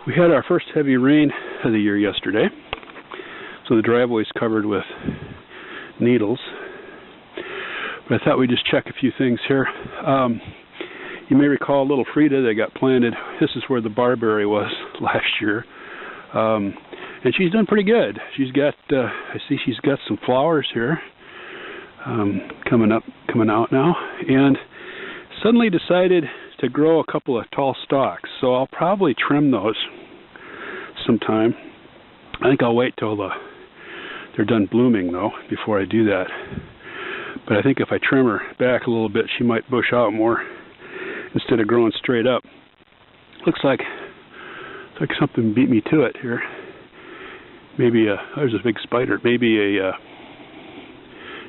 We had our first heavy rain of the year yesterday, so the driveway's covered with needles. But I thought we'd just check a few things here. You may recall little Frida that got planted. This is where the barberry was last year. And she's done pretty good. She's got, I see she's got some flowers here coming out now. And suddenly decided to grow a couple of tall stalks. So I'll probably trim those sometime. I think I'll wait till they're done blooming though before I do that. But I think if I trim her back a little bit, she might bush out more instead of growing straight up. Looks like something beat me to it here. Maybe there's a big spider. Maybe a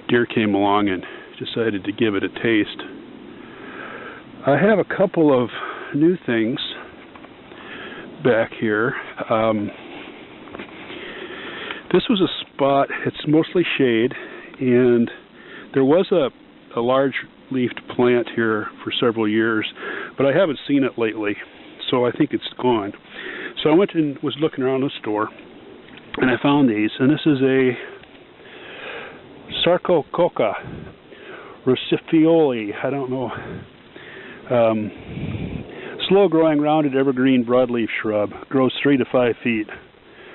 deer came along and decided to give it a taste. I have a couple of new things back here. This was a spot, it's mostly shade, and there was a large leafed plant here for several years, but I haven't seen it lately, so I think it's gone. So I went and was looking around the store, and I found these, and this is a Sarcococa rucifioli, I don't know, slow-growing, rounded, evergreen, broadleaf shrub. Grows 3 to 5 feet.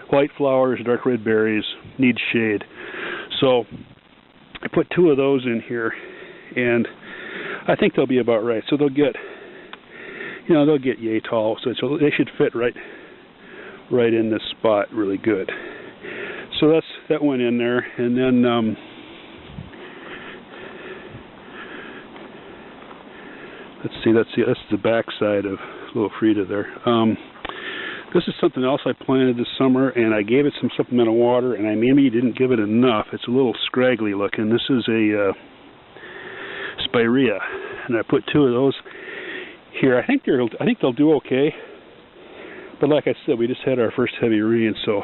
White flowers, dark red berries, needs shade. So I put 2 of those in here, and I think they'll be about right. So they'll get, they'll get yay tall. So they should fit right in this spot really good. So that went in there, and then let's see, that's the back side of little Frida there. This is something else I planted this summer, and I gave it some supplemental water, and I maybe didn't give it enough. It's a little scraggly looking. This is a spirea, and I put 2 of those here. I think they'll do okay. But like I said, we just had our first heavy rain, so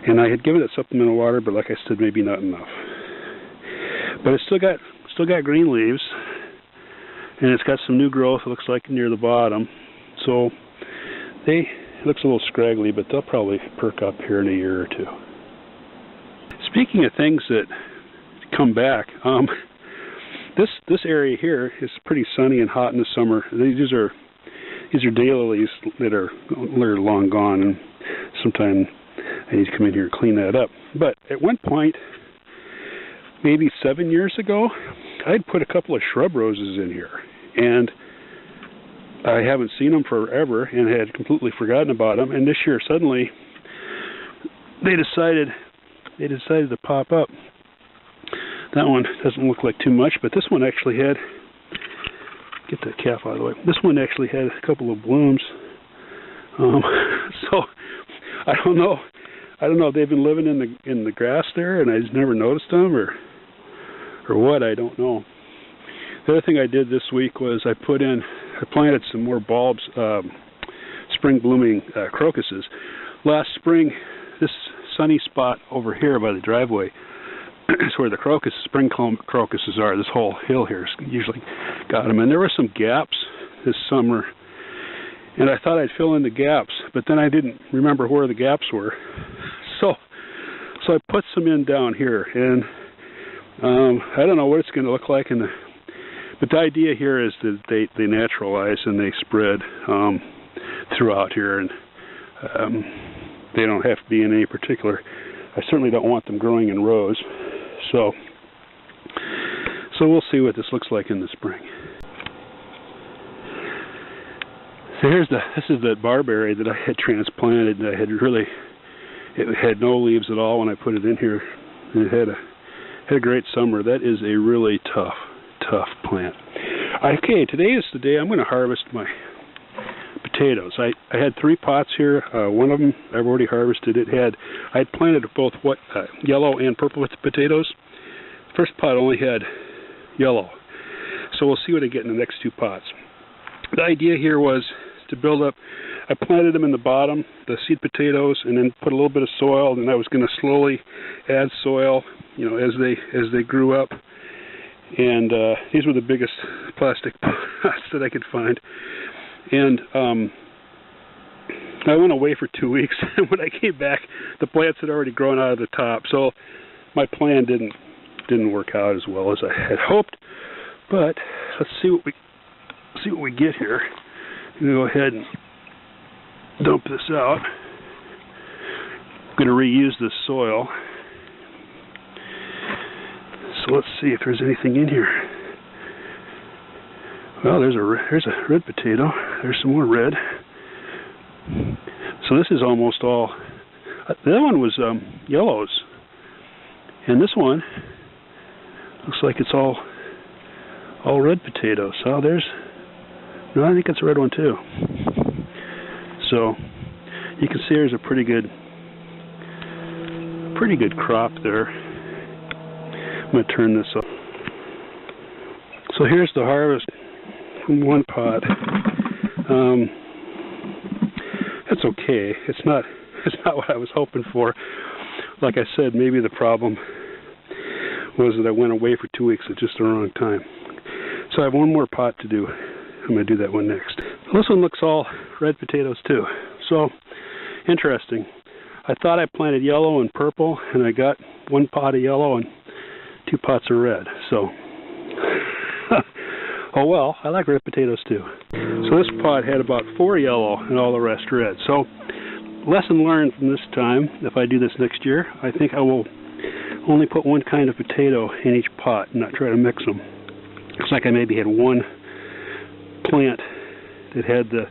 and I had given it supplemental water, but like I said, maybe not enough. But it's still got green leaves, and it's got some new growth, it looks like, near the bottom. So it looks a little scraggly, but they'll probably perk up here in a year or 2. Speaking of things that come back, this area here is pretty sunny and hot in the summer. These are daylilies that are long gone, and sometime I need to come in here and clean that up. But at one point, maybe 7 years ago, I'd put a couple of shrub roses in here, and I haven't seen them forever and had completely forgotten about them. And this year, suddenly, they decided to pop up. That one doesn't look like too much, but this one actually had, get that calf out of the way, this one actually had a couple of blooms. So I don't know if they've been living in the grass there and I just never noticed them, or what, I don't know. The other thing I did this week was I planted some more bulbs, spring blooming crocuses. Last spring, this sunny spot over here by the driveway is where the spring crocuses are. This whole hill here usually got them. And there were some gaps this summer, and I thought I'd fill in the gaps, but then I didn't remember where the gaps were. So I put some in down here, and I don't know what it's going to look like but the idea here is that they naturalize and they spread throughout here, and they don't have to be in any particular. I certainly don't want them growing in rows. So we'll see what this looks like in the spring. So this is that barberry that I had transplanted. It had no leaves at all when I put it in here. And it had a great summer. That is a really tough plant. Okay, today is the day I'm going to harvest my potatoes. I had 3 pots here. One of them I've already harvested. I had planted both yellow and purple potatoes. The first pot only had yellow, so we'll see what I get in the next 2 pots. The idea here was to build up. I planted them in the bottom, the seed potatoes, and then put a little bit of soil. And I was going to slowly add soil, as they grew up. And these were the biggest plastic pots that I could find. And I went away for 2 weeks, and when I came back, the plants had already grown out of the top. So my plan didn't work out as well as I had hoped. But let's see what we get here. I'm gonna go ahead and dump this out. I'm gonna reuse this soil. So let's see if there's anything in here. Well, there's a red potato. There's some more red. So this is almost all. The other one was yellows, and this one looks like it's all red potatoes. So no, I think it's a red one too. So you can see there's a pretty good crop there. I'm going to turn this off. So here's the harvest from one pot. That's okay. It's not what I was hoping for. Like I said, maybe the problem was that I went away for 2 weeks at just the wrong time. So I have one more pot to do. I'm going to do that one next. This one looks all red potatoes too. So interesting. I thought I planted yellow and purple, and I got one pot of yellow and 2 pots of red. So, oh well, I like red potatoes too. So this pot had about 4 yellow and all the rest red. So, lesson learned from this time. If I do this next year, I think I will only put one kind of potato in each pot and not try to mix them. Looks like I maybe had one plant that had the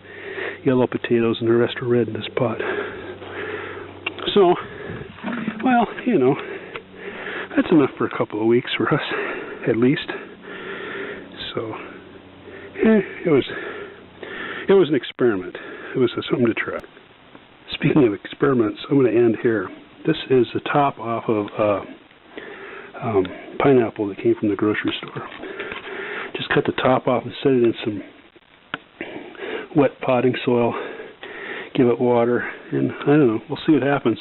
yellow potatoes and the rest are red in this pot. So, well, you know, that's enough for a couple of weeks for us, at least. So, it was an experiment. It was something to try. Speaking of experiments, I'm going to end here. This is the top off of pineapple that came from the grocery store. Just cut the top off and set it in some wet potting soil. Give it water, and I don't know. We'll see what happens.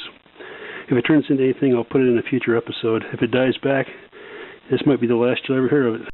If it turns into anything, I'll put it in a future episode. If it dies back, this might be the last you'll ever hear of it.